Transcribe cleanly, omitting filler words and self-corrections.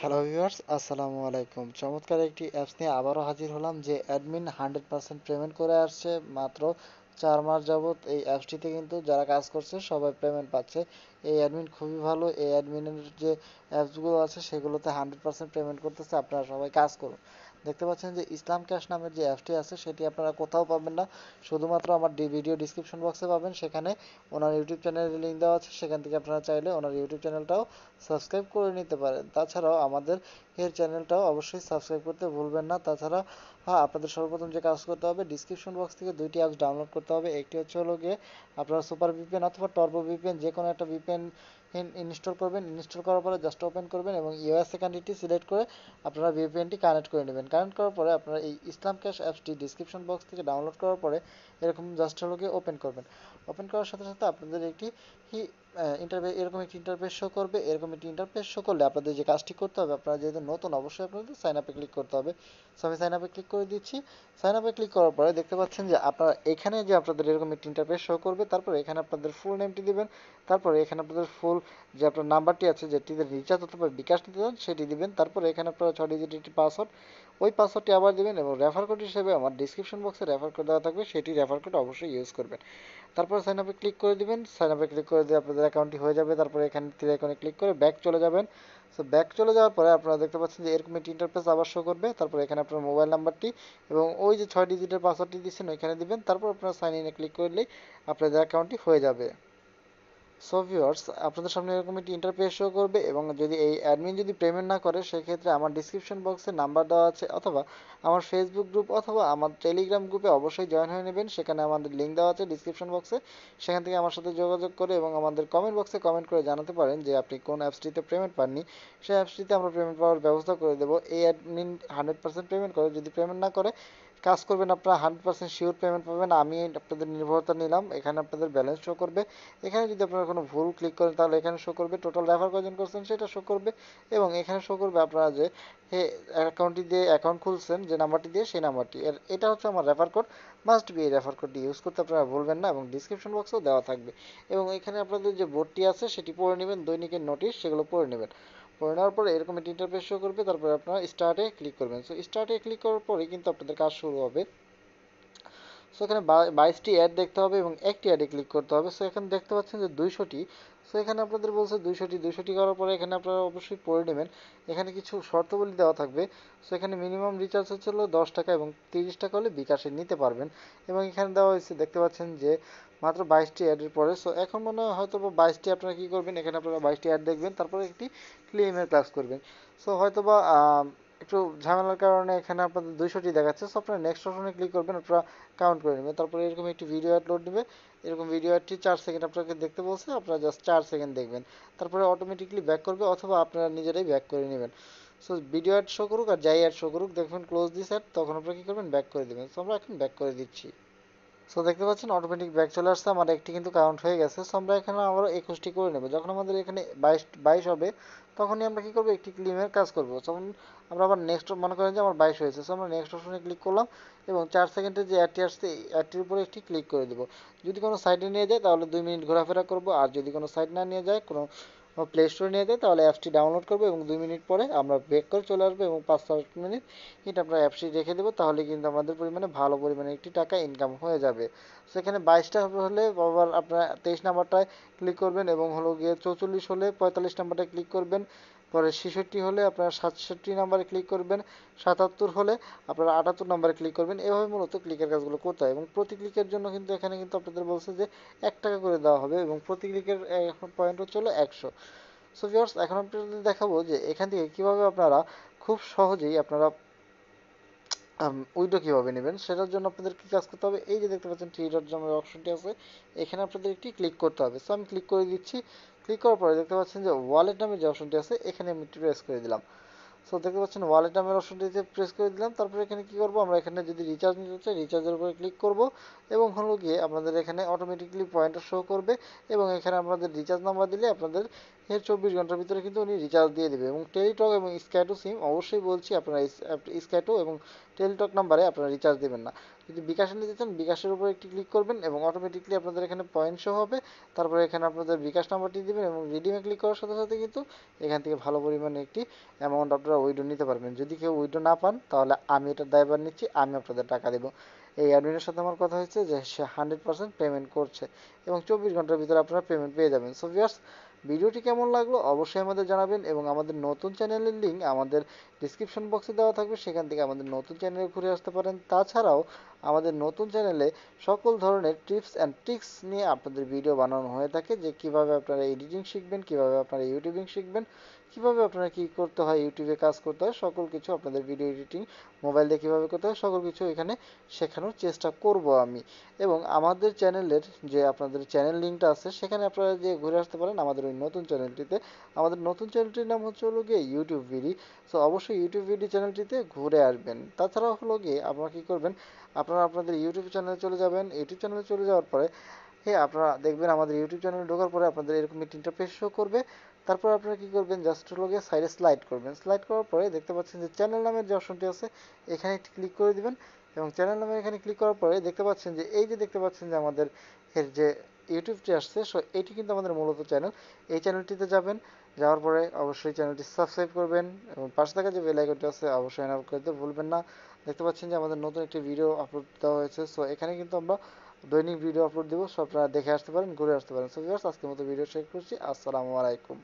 Hello viewers, আসসালামু আলাইকুম। চমৎকার একটি অ্যাপস নিয়ে আবারও হাজির হলাম যে অ্যাডমিন 100% পেমেন্ট করে আসছে মাত্র 4 মাস যাবত। এই অ্যাপসটিতে কিন্তু যারা কাজ করছে সবাই পেমেন্ট পাচ্ছে। এই অ্যাডমিন খুবই ভালো। এই অ্যাডমিনের যে অ্যাপসগুলো আছে সেগুলোতে 100% পেমেন্ট করতেছে। আপনারা সবাই কাজ করুন। দেখতে পাচ্ছেন যে ইসলাম ক্যাশ নামের যে অ্যাপসটি আছে সেটি আপনারা কোথাও পাবেন না, শুধুমাত্র আমার ভিডিও ডিসক্রিপশন বক্সে পাবেন। সেখানে ওনার ইউটিউব চ্যানেলের লিঙ্ক দেওয়া আছে, সেখান থেকে আপনারা চাইলে ওনার ইউটিউব চ্যানেলটাও সাবস্ক্রাইব করে নিতে পারেন। তাছাড়াও আমাদের এর চ্যানেলটাও অবশ্যই সাবস্ক্রাইব করতে ভুলবেন না। তাছাড়া আপনাদের সর্বপ্রথম যে কাজ করতে হবে, ডিসক্রিপশন বক্স থেকে দুইটি অ্যাপস ডাউনলোড করতে হবে। একটি হচ্ছে হলো গিয়ে আপনারা সুপার ভিপিএন অথবা টর্বো ভিপিএন, যে কোনো একটা ভিপিএন ইনস্টল করবেন। ইনস্টল করার পরে জাস্ট ওপেন করবেন এবং ইউএসএ কান্ট্রিটি সিলেক্ট করে আপনারা ভিপিএনটি কানেক্ট করে নেবেন। কানেক্ট করার পরে আপনারা এই ইসলাম ক্যাশ অ্যাপসটি ডিসক্রিপশন বক্স থেকে ডাউনলোড করার পরে এরকম জাস্ট হলো গিয়ে ওপেন করবেন। ওপেন করার সাথে সাথে আপনাদের একটি এরকম একটি ইন্টারফেস শো করবে। এরকম একটি ইন্টারফেস শো করলে আপনাদের যে কাজটি করতে হবে, আপনারা যেহেতু নতুন অবশ্যই আপনাদের সাইন আপে ক্লিক করতে হবে। সো আমি সাইন আপে ক্লিক করে দিচ্ছি। সাইন আপে ক্লিক করার পরে দেখতে পাচ্ছেন যে আপনারা এখানে যে আপনাদের এরকম একটি ইন্টারফেস শো করবে। তারপরে এখানে আপনাদের ফুল নেমটি দিবেন। তারপরে এখানে আপনাদের ফুল যে আপনার নাম্বারটি আছে যেটিতে রিচার্জ অথবা বিকাশ নিতে চান সেটি দিবেন। তারপরে এখানে আপনারা 6 ডিজিটের একটি পাসওয়ার্ড, ওই পাসওয়ার্ডটি আবার দিবেন এবং রেফার কোড হিসেবে আমার ডিসক্রিপশন বক্সে রেফার কোড দেওয়া থাকবে, সেটি রেফার কোড অবশ্যই ইউজ করবেন। তারপর সাইন আপে ক্লিক করে দিবেন। সাইন আপে ক্লিক করে দিয়ে আপনাদের অ্যাকাউন্টটি হয়ে যাবে। তারপরে এখানে তীর আইকনে ক্লিক করে ব্যাক চলে যাবেন। সো ব্যাক চলে যাওয়ার পরে আপনারা দেখতে পাচ্ছেন যে এরকম একটি ইন্টারফেস আবার শো করবে। তারপর এখানে আপনার মোবাইল নাম্বারটি এবং ওই যে 6 ডিজিটের পাসওয়ার্ডটি দিচ্ছেন ওইখানে দিবেন। তারপর আপনারা সাইন ইনে ক্লিক করলেই আপনাদের অ্যাকাউন্টটি হয়ে যাবে। সো ভিউয়ার্স, আপনাদের সামনে এরকম একটি ইন্টারফেস শো করবে এবং যদি এই অ্যাডমিন যদি পেমেন্ট না করে সেক্ষেত্রে আমার ডিসক্রিপশন বক্সে নাম্বার দেওয়া আছে, অথবা আমার ফেসবুক গ্রুপ অথবা আমার টেলিগ্রাম গ্রুপে অবশ্যই জয়েন হয়ে নেবেন। সেখানে আমাদের লিঙ্ক দেওয়া আছে ডিসক্রিপশন বক্সে। সেখান থেকে আমার সাথে যোগাযোগ করে এবং আমাদের কমেন্ট বক্সে কমেন্ট করে জানাতে পারেন যে আপনি কোন অ্যাপসটিতে পেমেন্ট পাননি। সেই অ্যাপসটিতে আমরা পেমেন্ট পাওয়ার ব্যবস্থা করে দেবো। এই অ্যাডমিন 100% পেমেন্ট করে, যদি পেমেন্ট না করে কাজ করবেন আপনারা 100% শিওর পেমেন্ট পাবেন। আমি আপনাদের নির্ভরতা নিলাম। এখানে আপনাদের ব্যালেন্স শো করবে। এখানে যদি আপনারা কোনো ভুল ক্লিক করেন তাহলে এখানে শো করবে টোটাল রেফার কজন করছেন সেটা শো করবে এবং এখানে শো করবে আপনারা যে অ্যাকাউন্টটি দিয়ে অ্যাকাউন্ট খুলছেন যে নাম্বারটি দিয়ে সেই নাম্বারটি। এটা হচ্ছে আমার রেফার কোড। মাস্ট বি এই রেফার কোডটি ইউজ করতে আপনারা ভুলবেন না এবং ডিসক্রিপশন বক্সেও দেওয়া থাকবে। এবং এখানে আপনাদের যে বোর্ডটি আছে সেটি পড়ে নেবেন, দৈনিকের নোটিশ সেগুলো পড়ে নেবেন। পড়ে নেওয়ার পরে এরকম একটি ইন্টারফেস শো করবে। তারপরে আপনারা স্টার্টে ক্লিক করবেন। সো স্টার্টে ক্লিক করার পরে কিন্তু আপনাদের কাজ শুরু হবে। সো এখানে 22টি অ্যাড দেখতে হবে এবং একটি অ্যাডে ক্লিক করতে হবে। সো এখানে দেখতে পাচ্ছেন যে 200টি। সো এখানে আপনাদের বলছে 200টি করার পরে এখানে আপনারা অবশ্যই পড়ে নেবেন। এখানে কিছু শর্তাবলী দেওয়া থাকবে। সো এখানে মিনিমাম রিচার্জ হচ্ছে 10 টাকা এবং 30 টাকা হলে বিকাশে নিতে পারবেন। এবং এখানে দেওয়া হয়েছে দেখতে পাচ্ছেন যে মাত্র 22টি অ্যাডের পরে। সো এখন মনে হয় হয়তো 22টি আপনারা কী করবেন, এখানে আপনারা 22টি অ্যাড দেখবেন, তারপরে একটি ক্লেমের কাজ করবেন। সো হয়তোবা একটু ঝামেলার কারণে এখানে আপনাদের 200টি দেখাচ্ছে। সো আপনারা নেক্সট অপশনে ক্লিক করবেন, আপনারা কাউন্ট করে নেবেন। তারপরে এরকম একটি ভিডিও অ্যাড লোড নেবে। এরকম ভিডিও অ্যাডটি 4 সেকেন্ড আপনাকে দেখতে বলছে, আপনারা জাস্ট 4 সেকেন্ড দেখবেন। তারপরে অটোমেটিকলি ব্যাক করবে অথবা আপনারা নিজেরাই ব্যাক করে নেবেন। সো ভিডিও অ্যাড শো করুক আর যাই অ্যাড শো করুক, দেখবেন ক্লোজ দিস অ্যাড, তখন আপনারা কী করবেন, ব্যাক করে দেবেন। সো আমরা এখন ব্যাক করে দিচ্ছি। সো দেখতে পাচ্ছেন অটোমেটিক ব্যাক চলে আসছে, আমার একটি কিন্তু কাউন্ট হয়ে গেছে। সো আমরা এখানে আবার 21টি করে নেব। যখন আমাদের এখানে 22 হবে তখনই আমরা কী করবো, একটি ক্লেমের কাজ করবো। তখন আমরা আবার নেক্সট মনে করেন যে আমার 22 হয়েছে। সো আমরা নেক্সট অপশনে ক্লিক করলাম এবং 4 সেকেন্ডের যে অ্যাডটি আসছে এই অ্যাডটির উপরে একটি ক্লিক করে দেবো। যদি কোনো সাইডে নিয়ে যায় তাহলে 2 মিনিট ঘোরাফেরা করবো, আর যদি কোনো সাইড না নিয়ে যায়, কোনো প্লে স্টোরে নিয়ে যায়, তাহলে অ্যাপসটি ডাউনলোড করবো এবং 2 মিনিট পরে আমরা ব্যাক করে চলে আসবো এবং 5-7 মিনিট এটা আমরা অ্যাপসটি রেখে দেবো। তাহলে কিন্তু আমাদের পরিমাণে ভালো পরিমাণে একটি টাকা ইনকাম হয়ে যাবে। সেখানে 22টা হলে আবার আপনারা 23 নাম্বারটায় ক্লিক করবেন এবং হলো গিয়ে 44 হলে 45 নাম্বারটায় ক্লিক করবেন। পরে 66 হলে আপনারা 67 নাম্বারে ক্লিক করবেন। 77 হলে আপনারা 78 নাম্বারে ক্লিক করবেন। এভাবে মূলত ক্লিকের কাজগুলো করতে হয় এবং প্রতি ক্লিকের জন্য কিন্তু এখানে কিন্তু আপনাদের বলছে যে 1 টাকা করে দেওয়া হবে এবং প্রতি ক্লিকের পয়েন্ট হচ্ছে হলো 100। সো ভিউয়ার্স, এখন আপনাদের দেখাবো যে এখান থেকে কীভাবে আপনারা খুব সহজেই আপনারা উইডো কীভাবে নেবেন। সেটার জন্য আপনাদের কী কাজ করতে হবে, এই যে দেখতে পাচ্ছেন থ্রি ডট নামের অপশনটি আছে, এখানে আপনাদের একটি ক্লিক করতে হবে। সো আমি ক্লিক করে দিচ্ছি। ক্লিক করার পরে দেখতে পাচ্ছেন যে ওয়ালেট নামের যে অপশনটি আছে এখানে আমি একটু প্রেস করে দিলাম। সো দেখতে পাচ্ছেন ওয়ালেট নামের অপশনটিতে প্রেস করে দিলাম। তারপরে এখানে কী করবো, আমরা এখানে যদি রিচার্জ নিতে চাই রিচার্জের উপরে ক্লিক করব এবং হলো গিয়ে আপনাদের এখানে অটোমেটিকলি পয়েন্টটা শো করবে এবং এখানে আপনাদের রিচার্জ নাম্বার দিলে আপনাদের এর 24 ঘন্টার ভিতরে কিন্তু উনি রিচার্জ দিয়ে দেবে। এবং টেলিটক এবং স্ক্যাটো সিম অবশ্যই বলছি আপনারা স্ক্যাটো এবং টেলিটক নাম্বারে আপনারা রিচার্জ দেবেন না। যদি বিকাশে নিতে চান বিকাশের উপর একটি ক্লিক করবেন এবং অটোমেটিকলি আপনাদের এখানে পয়েন্ট শো হবে। তারপরে এখানে আপনাদের বিকাশ নাম্বারটি দিবেন এবং রিডিমে ক্লিক করার সাথে সাথে কিন্তু এখান থেকে ভালো পরিমাণে একটি অ্যামাউন্ট আপনারা উইথড্র নিতে পারবেন। যদি কেউ উইথড্র না পান তাহলে আমি এটার দায়ভার নিচ্ছি, আমি আপনাদের টাকা দেবো। এই অ্যাডমিনের সাথে আমার কথা হয়েছে যে সে 100% পেমেন্ট করছে এবং 24 ঘন্টার ভিতরে আপনারা পেমেন্ট পেয়ে যাবেন। সো ভিউয়ার্স, ভিডিওটি কেমন লাগলো অবশ্যই আমাদের জানাবেন এবং আমাদের নতুন চ্যানেলের লিঙ্ক আমাদের ডিসক্রিপশন বক্সে দেওয়া থাকবে, সেখান থেকে আমাদের নতুন চ্যানেলে ঘুরে আসতে পারেন। তাছাড়াও আমাদের নতুন চ্যানেলে সকল ধরনের টিপস অ্যান্ড ট্রিক্স নিয়ে আপনাদের ভিডিও বানানো হয়ে থাকে, যে কিভাবে আপনারা এডিটিং শিখবেন, কিভাবে আপনারা ইউটিউবিং শিখবেন, কিভাবে আপনারা কী করতে হয়, ইউটিউবে কাজ করতে হয়, সকল কিছু আপনাদের ভিডিও এডিটিং মোবাইল দিয়ে কীভাবে করতে হয় সকল কিছু এখানে শেখানোর চেষ্টা করব আমি। এবং আমাদের চ্যানেলের যে আপনাদের চ্যানেল লিঙ্কটা আছে সেখানে আপনারা যে ঘুরে আসতে পারেন আমাদের ওই নতুন চ্যানেলটিতে। আমাদের নতুন চ্যানেলটির নাম হচ্ছে হলো গিয়ে ইউটিউব ভিডি। সো অবশ্যই ইউটিউব ভিডি চ্যানেলটিতে ঘুরে আসবেন। তাছাড়াও হলো গিয়ে আপনারা কী করবেন, আপনারা আপনাদের ইউটিউব চ্যানেলে চলে যাবেন। ইউটিউব চ্যানেলে চলে যাওয়ার পরে হ্যাঁ আপনারা দেখবেন আমাদের ইউটিউব চ্যানেলে ঢোকার পরে আপনাদের এরকম একটি ইন্টারফেস শো করবে। তারপর আপনারা কী করবেন, জাস্ট হলো গিয়ে সাইডে স্লাইড করবেন। স্লাইড করার পরে দেখতে পাচ্ছেন যে চ্যানেল নামের যে অপশনটি আছে এখানে একটি ক্লিক করে দিবেন এবং চ্যানেল নামে এখানে ক্লিক করার পরে দেখতে পাচ্ছেন যে এই যে দেখতে পাচ্ছেন যে আমাদের এর যে ইউটিউবটি আসছে, সো এটি কিন্তু আমাদের মূলত চ্যানেল। এই চ্যানেলটিতে যাবেন, যাওয়ার পরে অবশ্যই চ্যানেলটি সাবস্ক্রাইব করবেন এবং পাশে থাকা যে বেল আইকনটি আছে অবশ্যই এনাবেল করতে ভুলবেন না। দেখতে পাচ্ছেন যে আমাদের নতুন একটি ভিডিও আপলোড দেওয়া হয়েছে, সো এখানে কিন্তু আমরা দৈনিক ভিডিও আপলোড দেবো, সো আপনারা দেখে আসতে পারেন, ঘুরে আসতে পারেন। সো ভিউয়ার্স, আজকের মতো ভিডিও শেষ করছি। আসসালামু আলাইকুম।